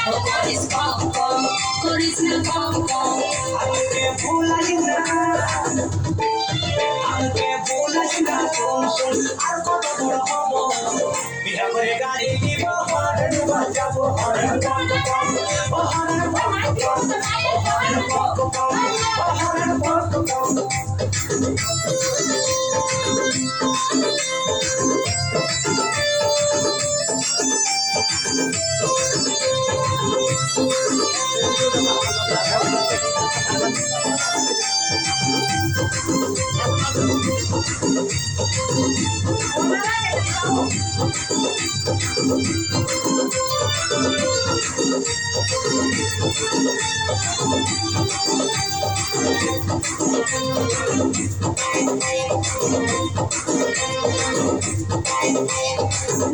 করিস কম কম করিস না কম কম আমাকে ভুলাস না আমাকে ভুলাস না শোন শোন আর কত বড় হব বিয়া করে গাড়ি নিব হরেন বাজাবো হরেন পক পক হরেন পক পক হরেন পক পক হরেন পক পক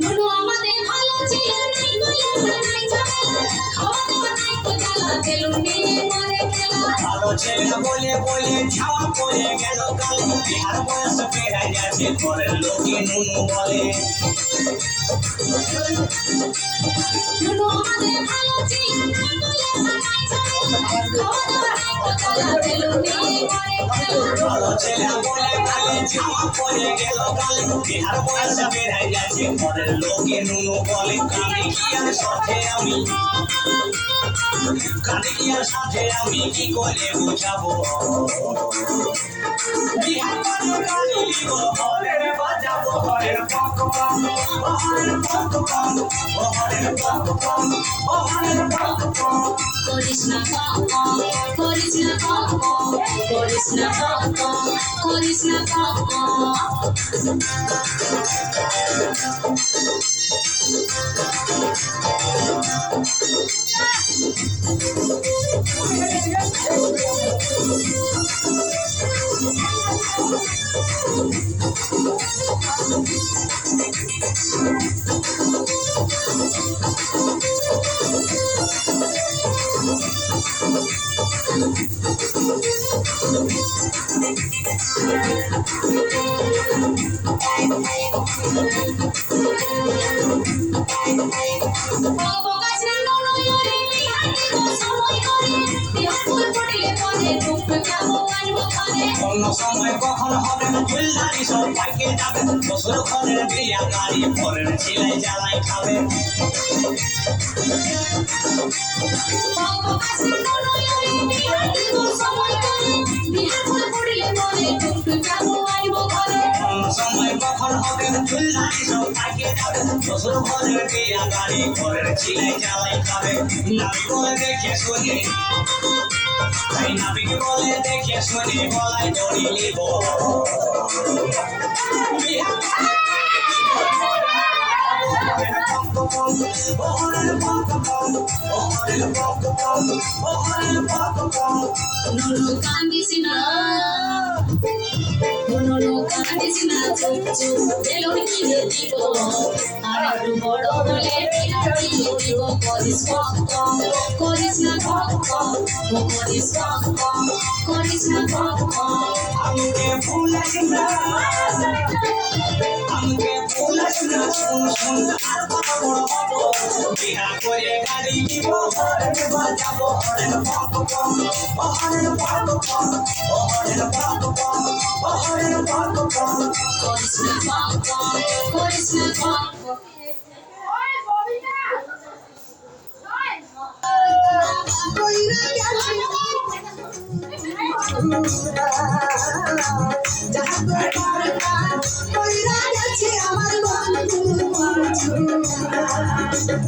নুনু আমাদের ভালো ছিল নাই বলে নাই ঝামেলা খাওয়া দাওয়া নাই তো জ্বালা বেলুন নিয়ে মরে খেলা ভালো ছেলে বলে বলে ছাওয়া পড়ে গেল কালে বিহার বয়স পেরা গেছে ঘরের লোকে নুনু বলে নুনু আমাদের ভালো ছিল নাই বলে নাই ঝামেলা খাওয়া দাওয়া নাই তো জ্বালা বেলুন নিয়ে মরে খেলা ভালো ছেলে বলে কালে ছাওয়া পড়ে গেল কালে বিহার বয়স পেরা গেছে ঘরের লোকে নুনু বলে কাঁদিয়ার সাথে আমি কি করে বুঝাবো বিহার করে গাড়ি নিব হরেন বাজাবো হরেন পক পক হরেন পক পক হরেন পক পক হরেন পক পক করিস না কম কম করিস না কম কম করিস না কম কম করিস না কম কম অবকাশ না নয়রে বিহাতে তো সময় করে বিহার ফুল ফুটলে পরে রূপ যাবো আনবো ঘরে অন্য সময় কখন হবে ফুলদারি সব পাইকে যাবে শ্বশুর ঘরের বিয়া গাড়ি পরের ছেলে জ্বালাই খাবে অবকাশ না নয়রে বিহাতে তো সময় করে বিহার ফুল ফুটলে পরে রূপ যাবো আনবো ঘরে অন্য সময় কখন হবে ফুলদারি সব পাইকে যাবে শ্বশুর ঘরের বিয়া গাড়ি পরের ছেলে জ্বালাই খাবে নাবি বলে দেখে শুনে তাই নাবিক বলে দেখে শুনে গলায় দড়ি নিব নুনু কান্দিস না নুনু কান্দিস না চুপ চুপ বেলুন কিনে দিব আর একটু বড় হলে বিয়া দিয়ে দিব করিস কম কম করিস না কম কম করিস কম কম করিস না কম কম আমাকে ভুলাস না আমাকে ভুলাস না শুন শুন আর কত বড় হব বিয়া করে গাড়ি নিব হরেন বাজাবো হরেন পক পক হরেন পক পক হরেন পক পক হরেন পক পক করিস না কম কম করিস না কম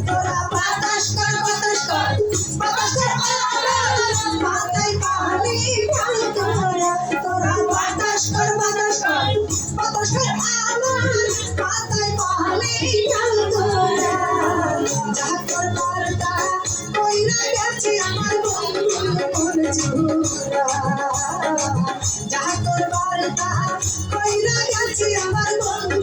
তোরা বাতাস কর বাতাস কর মাথায় পানি ঢাল তোরা বাতাস কর বাতাস কর আমার মাথায় পানি ঢাল যা তোর বার্তা কইরা গেছে আমার বন্ধু যা তোর বার্তা কইরা গেছে আমার বন্ধু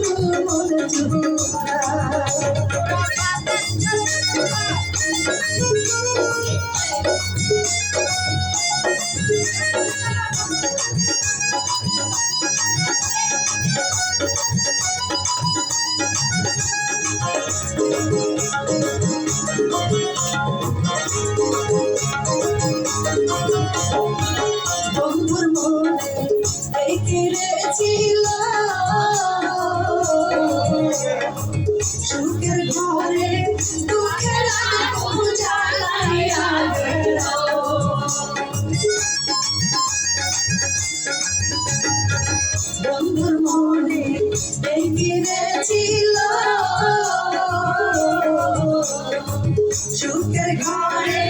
সুখের ঘরে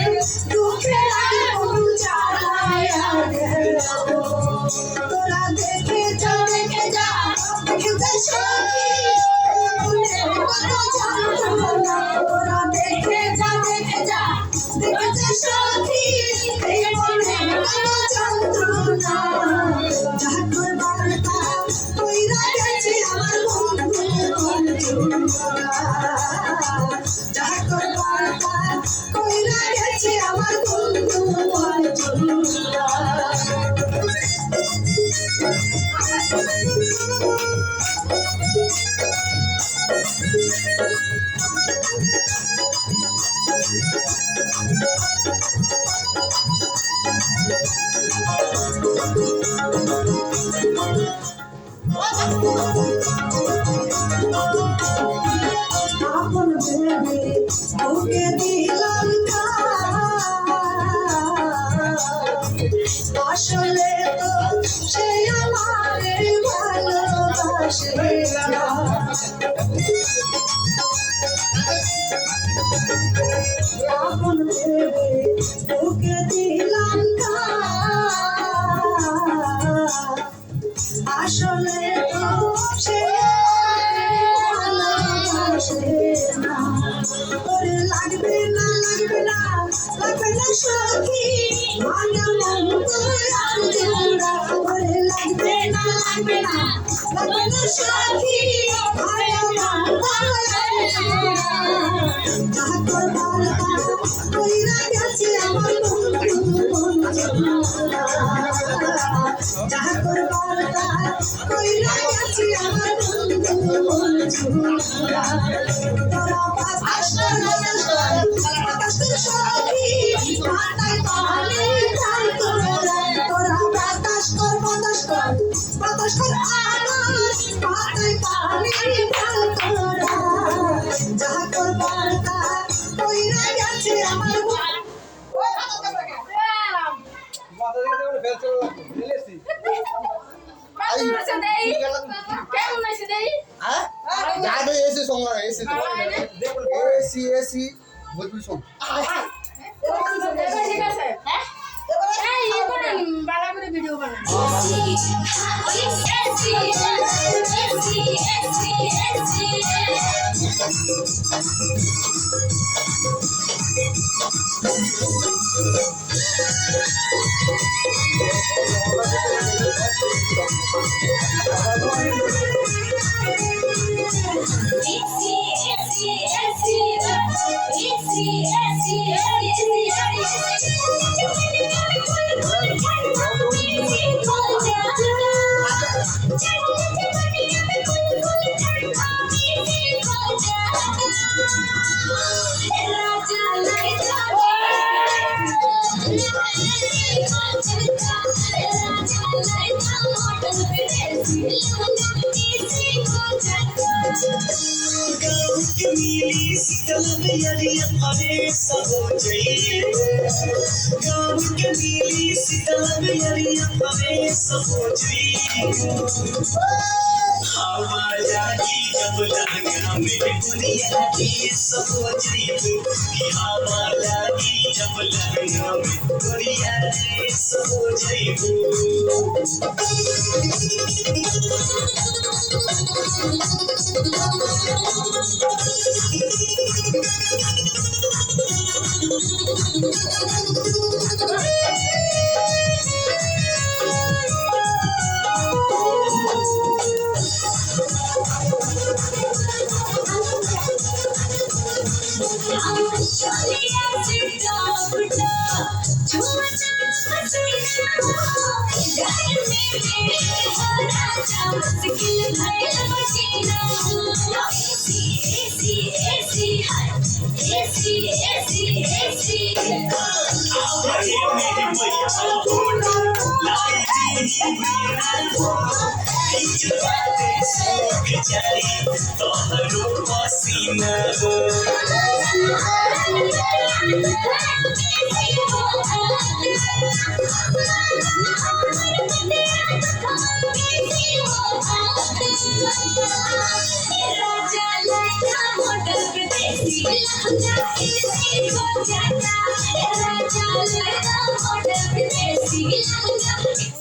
দুঃখের আগে পৌঁছায়া গেল তোরা দেখে যা দেখে যা সখী তোরা দেখে যা সখী এই মনে কোনো যন্ত্রণা যাহা করবার তা কইরা গেছে আমার বন্ধু যাহা করবার তা কইরা গেছে আমার বন্ধু আপন ভেবে ওকে দিলাম আসলে তো সে আমারে ভালোবাসে না আপন ভেবে ওকে দিলাম আসলে তো সে ভালোবাসে না ওরে লাগবে না সখী ভাঙা মন তোর জোড়া ওরে লাগবে না সখী ভাঙা মন তোর জোড়া যাহা করবার তা কইরা গেছে আমার বন্ধু যাহা করবার তা কইরা গেছে আমার বন্ধু তোরা বাতাস সখী মাথায় পানি ঢাল তোরা বাতাস কর আমার মাথায় পানি ঢাল তোরা যাহা করবার তা কইরা গেছে আমার এসি ভোজপুরি সং ভিডিও বানান राजा लाइका मोटर पे देसी लहंगा किसी को कहता तेरा चाल लगा मोड़ विदेशी लहंगा